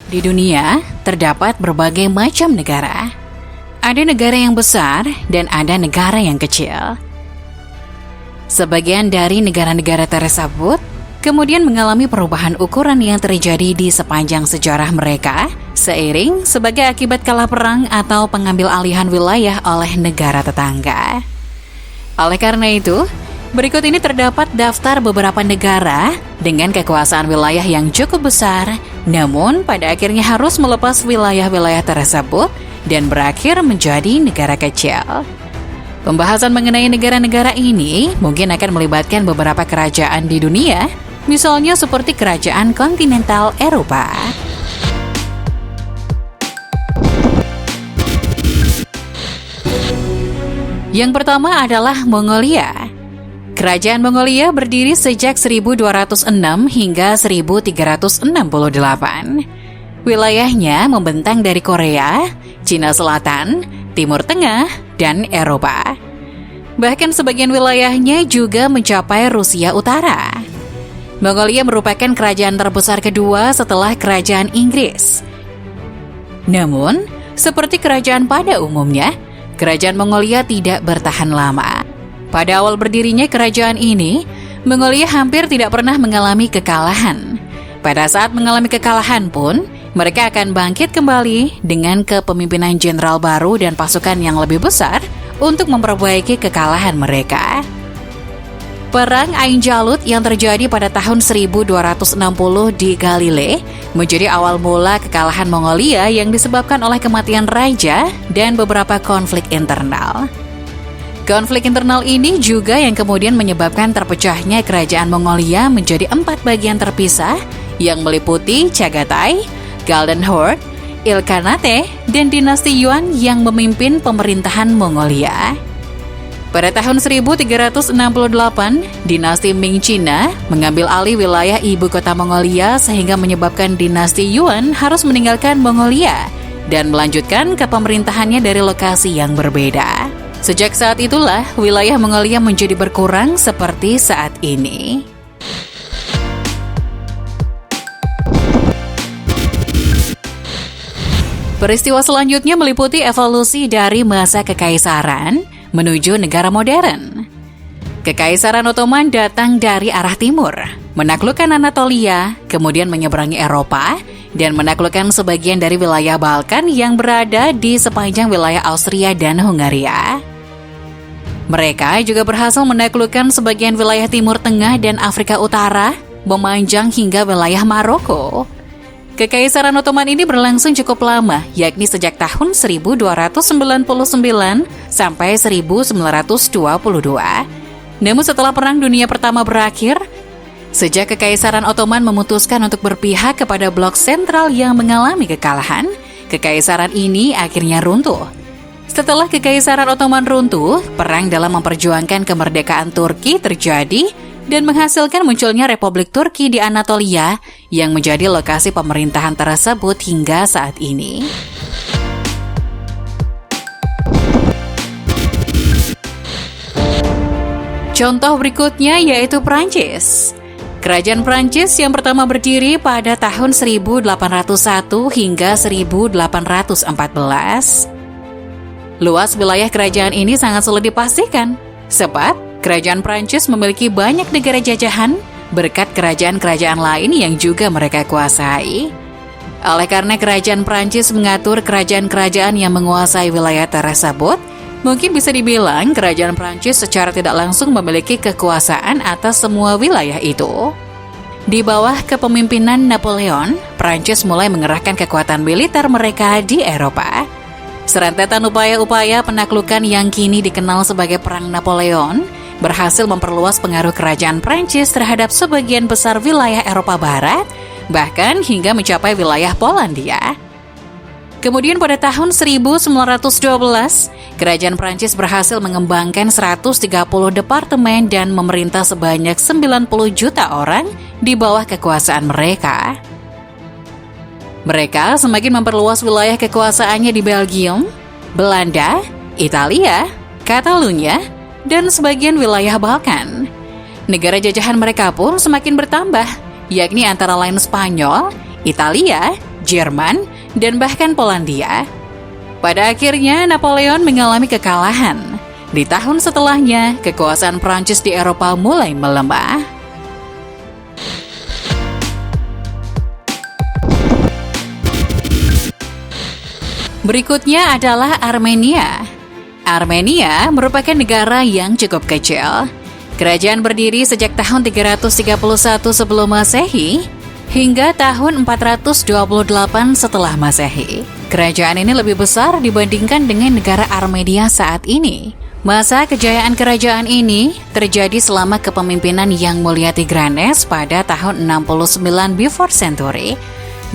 Di dunia, terdapat berbagai macam negara. Ada negara yang besar dan ada negara yang kecil. Sebagian dari negara-negara tersebut kemudian mengalami perubahan ukuran yang terjadi di sepanjang sejarah mereka, seiring sebagai akibat kalah perang atau pengambil alihan wilayah oleh negara tetangga. Oleh karena itu, berikut ini terdapat daftar beberapa negara dengan kekuasaan wilayah yang cukup besar, namun pada akhirnya harus melepas wilayah-wilayah tersebut dan berakhir menjadi negara kecil. Pembahasan mengenai negara-negara ini mungkin akan melibatkan beberapa kerajaan di dunia, misalnya seperti kerajaan kontinental Eropa. Yang pertama adalah Mongolia. Kerajaan Mongolia berdiri sejak 1206 hingga 1368. Wilayahnya membentang dari Korea, Cina Selatan, Timur Tengah, dan Eropa. Bahkan sebagian wilayahnya juga mencapai Rusia Utara. Mongolia merupakan kerajaan terbesar kedua setelah kerajaan Inggris. Namun, seperti kerajaan pada umumnya, kerajaan Mongolia tidak bertahan lama. Pada awal berdirinya kerajaan ini, Mongolia hampir tidak pernah mengalami kekalahan. Pada saat mengalami kekalahan pun, mereka akan bangkit kembali dengan kepemimpinan jenderal baru dan pasukan yang lebih besar untuk memperbaiki kekalahan mereka. Perang Ain Jalut yang terjadi pada tahun 1260 di Galilea menjadi awal mula kekalahan Mongolia yang disebabkan oleh kematian raja dan beberapa konflik internal. Konflik internal ini juga yang kemudian menyebabkan terpecahnya kerajaan Mongolia menjadi 4 bagian terpisah yang meliputi Chagatai, Golden Horde, Ilkhanate, dan dinasti Yuan yang memimpin pemerintahan Mongolia. Pada tahun 1368, dinasti Ming Cina mengambil alih wilayah ibu kota Mongolia sehingga menyebabkan dinasti Yuan harus meninggalkan Mongolia dan melanjutkan ke pemerintahannya dari lokasi yang berbeda. Sejak saat itulah, wilayah Mongolia menjadi berkurang seperti saat ini. Peristiwa selanjutnya meliputi evolusi dari masa kekaisaran menuju negara modern. Kekaisaran Ottoman datang dari arah timur, menaklukkan Anatolia, kemudian menyeberangi Eropa, dan menaklukkan sebagian dari wilayah Balkan yang berada di sepanjang wilayah Austria dan Hungaria. Mereka juga berhasil menaklukkan sebagian wilayah Timur Tengah dan Afrika Utara, memanjang hingga wilayah Maroko. Kekaisaran Ottoman ini berlangsung cukup lama, yakni sejak tahun 1299 sampai 1922. Namun setelah Perang Dunia Pertama berakhir, sejak Kekaisaran Ottoman memutuskan untuk berpihak kepada blok sentral yang mengalami kekalahan, kekaisaran ini akhirnya runtuh. Setelah Kekaisaran Ottoman runtuh, perang dalam memperjuangkan kemerdekaan Turki terjadi dan menghasilkan munculnya Republik Turki di Anatolia yang menjadi lokasi pemerintahan tersebut hingga saat ini. Contoh berikutnya yaitu Prancis. Kerajaan Prancis yang pertama berdiri pada tahun 1801 hingga 1814. Luas wilayah kerajaan ini sangat sulit dipastikan, sebab kerajaan Prancis memiliki banyak negara jajahan berkat kerajaan-kerajaan lain yang juga mereka kuasai. Oleh karena kerajaan Prancis mengatur kerajaan-kerajaan yang menguasai wilayah tersebut, mungkin bisa dibilang kerajaan Prancis secara tidak langsung memiliki kekuasaan atas semua wilayah itu. Di bawah kepemimpinan Napoleon, Prancis mulai mengerahkan kekuatan militer mereka di Eropa. Serentetan upaya-upaya penaklukan yang kini dikenal sebagai Perang Napoleon berhasil memperluas pengaruh kerajaan Prancis terhadap sebagian besar wilayah Eropa Barat, bahkan hingga mencapai wilayah Polandia. Kemudian pada tahun 1912, kerajaan Prancis berhasil mengembangkan 130 departemen dan memerintah sebanyak 90 juta orang di bawah kekuasaan mereka. Mereka semakin memperluas wilayah kekuasaannya di Belgium, Belanda, Italia, Catalunya, dan sebagian wilayah Balkan. Negara jajahan mereka pun semakin bertambah, yakni antara lain Spanyol, Italia, Jerman, dan bahkan Polandia. Pada akhirnya, Napoleon mengalami kekalahan. Di tahun setelahnya, kekuasaan Prancis di Eropa mulai melemah. Berikutnya adalah Armenia. Armenia merupakan negara yang cukup kecil. Kerajaan berdiri sejak tahun 331 sebelum Masehi hingga tahun 428 setelah Masehi. Kerajaan ini lebih besar dibandingkan dengan negara Armenia saat ini. Masa kejayaan kerajaan ini terjadi selama kepemimpinan Yang Mulia Tigranes pada tahun 69 before century.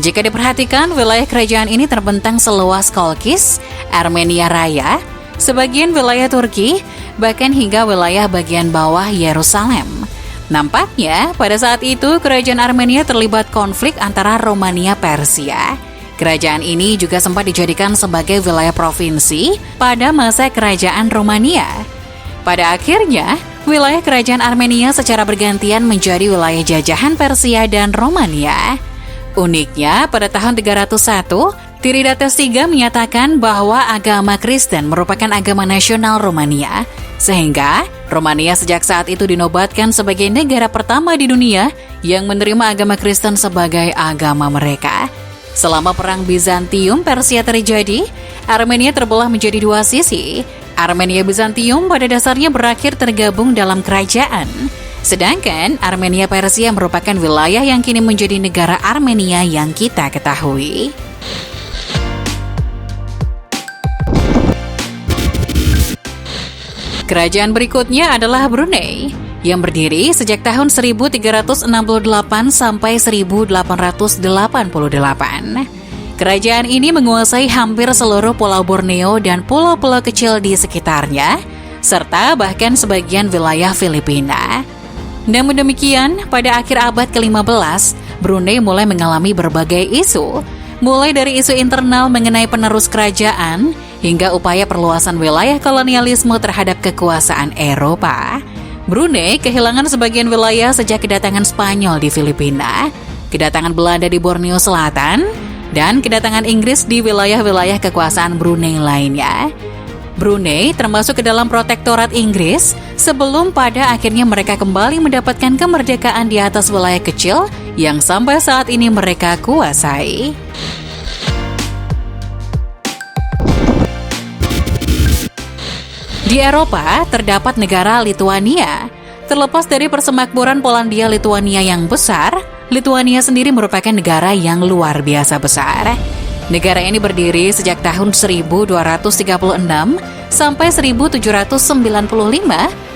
Jika diperhatikan, wilayah kerajaan ini terbentang seluas Kolkis, Armenia Raya, sebagian wilayah Turki, bahkan hingga wilayah bagian bawah Yerusalem. Nampaknya, pada saat itu kerajaan Armenia terlibat konflik antara Romania Persia. Kerajaan ini juga sempat dijadikan sebagai wilayah provinsi pada masa kerajaan Romania. Pada akhirnya, wilayah kerajaan Armenia secara bergantian menjadi wilayah jajahan Persia dan Romania. Uniknya, pada tahun 301, Tiridates III menyatakan bahwa agama Kristen merupakan agama nasional Romania, sehingga Romania sejak saat itu dinobatkan sebagai negara pertama di dunia yang menerima agama Kristen sebagai agama mereka. Selama Perang Bizantium Persia terjadi, Armenia terbelah menjadi dua sisi. Armenia Bizantium pada dasarnya berakhir tergabung dalam kerajaan, sedangkan Armenia Persia merupakan wilayah yang kini menjadi negara Armenia yang kita ketahui. Kerajaan berikutnya adalah Brunei, yang berdiri sejak tahun 1368 sampai 1888. Kerajaan ini menguasai hampir seluruh Pulau Borneo dan pulau-pulau kecil di sekitarnya, serta bahkan sebagian wilayah Filipina. Namun demikian, pada akhir abad ke-15, Brunei mulai mengalami berbagai isu, mulai dari isu internal mengenai penerus kerajaan, hingga upaya perluasan wilayah kolonialisme terhadap kekuasaan Eropa. Brunei kehilangan sebagian wilayah sejak kedatangan Spanyol di Filipina, kedatangan Belanda di Borneo Selatan, dan kedatangan Inggris di wilayah-wilayah kekuasaan Brunei lainnya. Brunei termasuk ke dalam protektorat Inggris sebelum pada akhirnya mereka kembali mendapatkan kemerdekaan di atas wilayah kecil yang sampai saat ini mereka kuasai. Di Eropa, terdapat negara Lituania. Terlepas dari persemakmuran Polandia-Lituania yang besar, Lituania sendiri merupakan negara yang luar biasa besar. Negara ini berdiri sejak tahun 1236 sampai 1795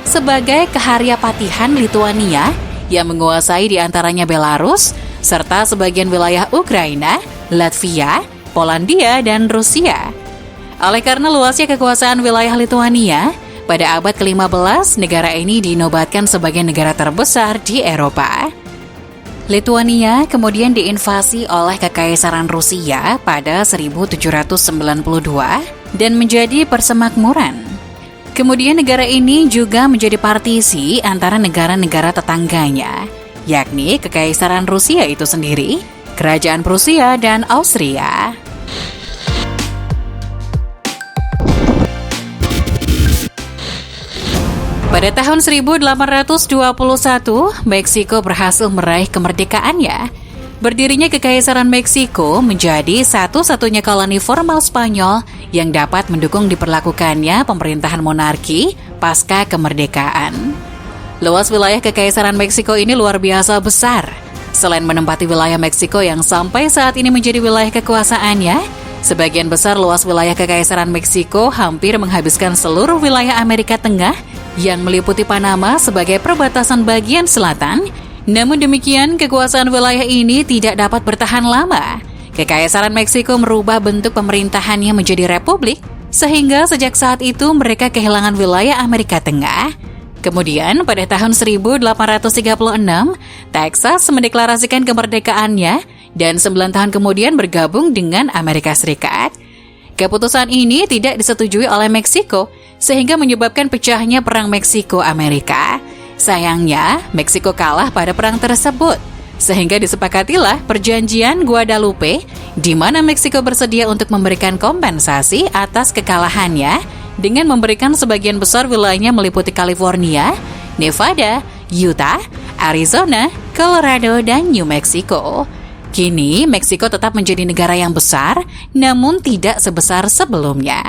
sebagai Keharyapatihan Lituania yang menguasai di antaranya Belarus, serta sebagian wilayah Ukraina, Latvia, Polandia, dan Rusia. Oleh karena luasnya kekuasaan wilayah Lituania, pada abad ke-15 negara ini dinobatkan sebagai negara terbesar di Eropa. Lituania kemudian diinvasi oleh Kekaisaran Rusia pada 1792 dan menjadi persemakmuran. Kemudian negara ini juga menjadi partisi antara negara-negara tetangganya, yakni Kekaisaran Rusia itu sendiri, Kerajaan Prusia, dan Austria. Pada tahun 1821, Meksiko berhasil meraih kemerdekaannya. Berdirinya Kekaisaran Meksiko menjadi satu-satunya koloni formal Spanyol yang dapat mendukung diperlakukannya pemerintahan monarki pasca kemerdekaan. Luas wilayah Kekaisaran Meksiko ini luar biasa besar. Selain menempati wilayah Meksiko yang sampai saat ini menjadi wilayah kekuasaannya, sebagian besar luas wilayah Kekaisaran Meksiko hampir menghabiskan seluruh wilayah Amerika Tengah yang meliputi Panama sebagai perbatasan bagian selatan. Namun demikian, kekuasaan wilayah ini tidak dapat bertahan lama. Kekaisaran Meksiko merubah bentuk pemerintahannya menjadi republik, sehingga sejak saat itu mereka kehilangan wilayah Amerika Tengah. Kemudian pada tahun 1836, Texas mendeklarasikan kemerdekaannya dan 9 tahun kemudian bergabung dengan Amerika Serikat. Keputusan ini tidak disetujui oleh Meksiko, sehingga menyebabkan pecahnya Perang Meksiko-Amerika. Sayangnya, Meksiko kalah pada perang tersebut. Sehingga disepakatilah perjanjian Guadalupe, di mana Meksiko bersedia untuk memberikan kompensasi atas kekalahannya dengan memberikan sebagian besar wilayahnya meliputi California, Nevada, Utah, Arizona, Colorado, dan New Mexico. Kini, Meksiko tetap menjadi negara yang besar, namun tidak sebesar sebelumnya.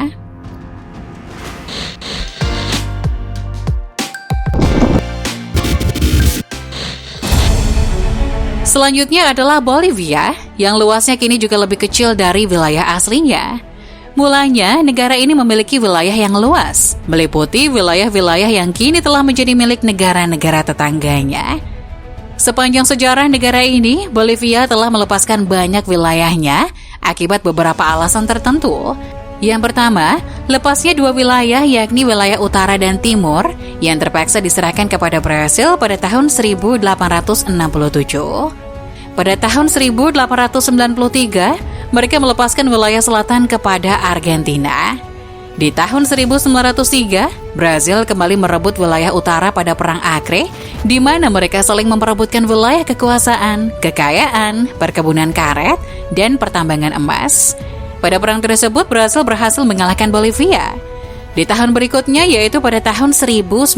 Selanjutnya adalah Bolivia, yang luasnya kini juga lebih kecil dari wilayah aslinya. Mulanya, negara ini memiliki wilayah yang luas, meliputi wilayah-wilayah yang kini telah menjadi milik negara-negara tetangganya. Sepanjang sejarah negara ini, Bolivia telah melepaskan banyak wilayahnya akibat beberapa alasan tertentu. Yang pertama, lepasnya dua wilayah yakni wilayah utara dan timur yang terpaksa diserahkan kepada Brasil pada tahun 1867. Pada tahun 1893, mereka melepaskan wilayah selatan kepada Argentina. Di tahun 1903, Brasil kembali merebut wilayah utara pada Perang Acre, di mana mereka saling memperebutkan wilayah kekuasaan, kekayaan, perkebunan karet, dan pertambangan emas. Pada perang tersebut, Brasil berhasil mengalahkan Bolivia. Di tahun berikutnya, yaitu pada tahun 1904,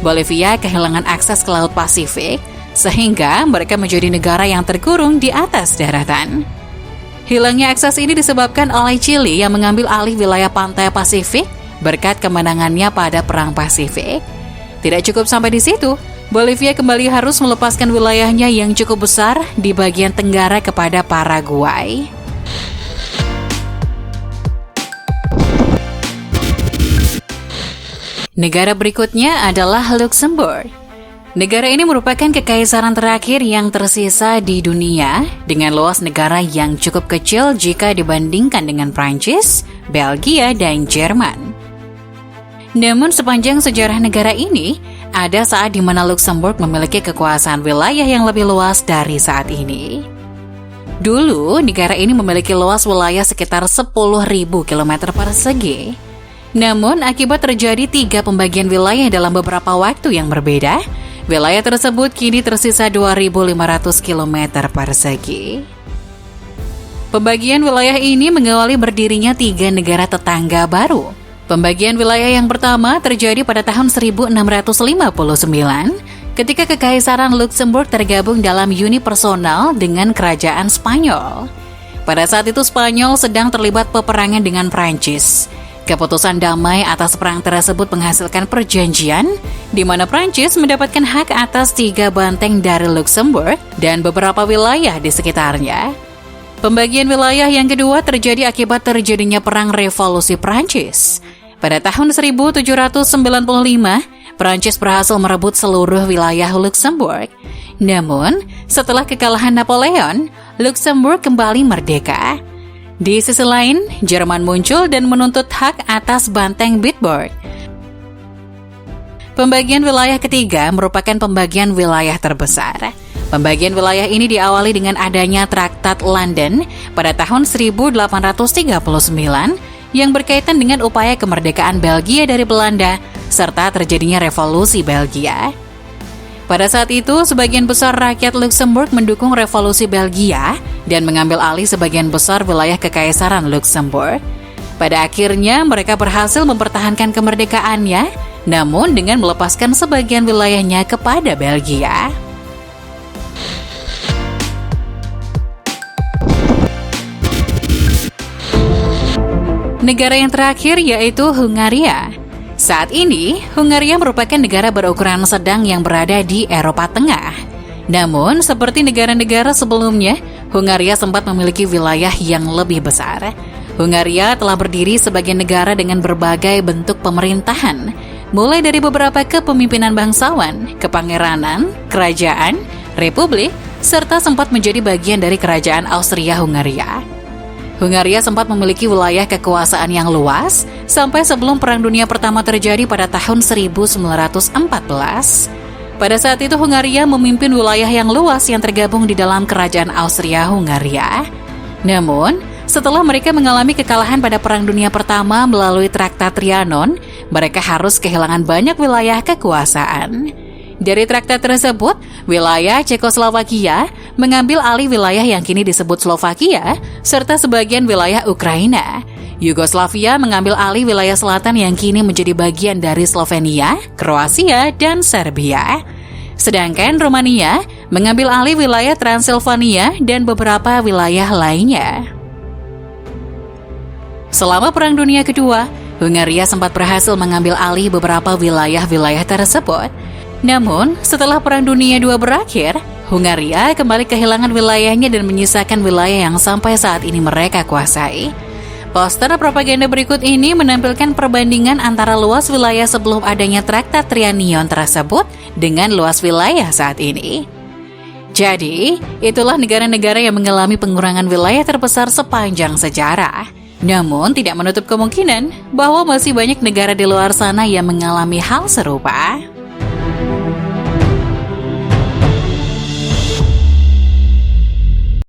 Bolivia kehilangan akses ke Laut Pasifik, sehingga mereka menjadi negara yang terkurung di atas daratan. Hilangnya akses ini disebabkan oleh Chili yang mengambil alih wilayah pantai Pasifik berkat kemenangannya pada Perang Pasifik. Tidak cukup sampai di situ, Bolivia kembali harus melepaskan wilayahnya yang cukup besar di bagian tenggara kepada Paraguay. Negara berikutnya adalah Luxembourg. Negara ini merupakan kekaisaran terakhir yang tersisa di dunia dengan luas negara yang cukup kecil jika dibandingkan dengan Prancis, Belgia, dan Jerman. Namun sepanjang sejarah negara ini, ada saat di mana Luxembourg memiliki kekuasaan wilayah yang lebih luas dari saat ini. Dulu, negara ini memiliki luas wilayah sekitar 10.000 km persegi. Namun, akibat terjadi 3 pembagian wilayah dalam beberapa waktu yang berbeda, wilayah tersebut kini tersisa 2.500 km persegi. Pembagian wilayah ini mengawali berdirinya 3 negara tetangga baru. Pembagian wilayah yang pertama terjadi pada tahun 1659, ketika Kekaisaran Luxembourg tergabung dalam uni personal dengan Kerajaan Spanyol. Pada saat itu Spanyol sedang terlibat peperangan dengan Prancis. Keputusan damai atas perang tersebut menghasilkan perjanjian di mana Prancis mendapatkan hak atas 3 banteng dari Luxembourg dan beberapa wilayah di sekitarnya. Pembagian wilayah yang kedua terjadi akibat terjadinya Perang Revolusi Prancis. Pada tahun 1795, Prancis berhasil merebut seluruh wilayah Luxembourg. Namun, setelah kekalahan Napoleon, Luxembourg kembali merdeka. Di sisi lain, Jerman muncul dan menuntut hak atas banteng Bitburg. Pembagian wilayah ketiga merupakan pembagian wilayah terbesar. Pembagian wilayah ini diawali dengan adanya Traktat London pada tahun 1839 yang berkaitan dengan upaya kemerdekaan Belgia dari Belanda serta terjadinya revolusi Belgia. Pada saat itu, sebagian besar rakyat Luxembourg mendukung revolusi Belgia dan mengambil alih sebagian besar wilayah Kekaisaran Luxembourg. Pada akhirnya, mereka berhasil mempertahankan kemerdekaannya, namun dengan melepaskan sebagian wilayahnya kepada Belgia. Negara yang terakhir yaitu Hungaria. Saat ini, Hungaria merupakan negara berukuran sedang yang berada di Eropa Tengah. Namun, seperti negara-negara sebelumnya, Hungaria sempat memiliki wilayah yang lebih besar. Hungaria telah berdiri sebagai negara dengan berbagai bentuk pemerintahan, mulai dari beberapa kepemimpinan bangsawan, kepangeranan, kerajaan, republik, serta sempat menjadi bagian dari kerajaan Austria-Hungaria. Hungaria sempat memiliki wilayah kekuasaan yang luas sampai sebelum Perang Dunia Pertama terjadi pada tahun 1914. Pada saat itu Hungaria memimpin wilayah yang luas yang tergabung di dalam kerajaan Austria-Hungaria. Namun, setelah mereka mengalami kekalahan pada Perang Dunia Pertama melalui Traktat Trianon, mereka harus kehilangan banyak wilayah kekuasaan. Dari traktat tersebut, wilayah Cekoslovakia mengambil alih wilayah yang kini disebut Slovakia, serta sebagian wilayah Ukraina. Yugoslavia mengambil alih wilayah selatan yang kini menjadi bagian dari Slovenia, Kroasia, dan Serbia. Sedangkan Rumania mengambil alih wilayah Transilvania dan beberapa wilayah lainnya. Selama Perang Dunia Kedua, Hungaria sempat berhasil mengambil alih beberapa wilayah-wilayah tersebut. Namun, setelah Perang Dunia II berakhir, Hungaria kembali kehilangan wilayahnya dan menyisakan wilayah yang sampai saat ini mereka kuasai. Poster propaganda berikut ini menampilkan perbandingan antara luas wilayah sebelum adanya Traktat Trianion tersebut dengan luas wilayah saat ini. Jadi, itulah negara-negara yang mengalami pengurangan wilayah terbesar sepanjang sejarah. Namun, tidak menutup kemungkinan bahwa masih banyak negara di luar sana yang mengalami hal serupa.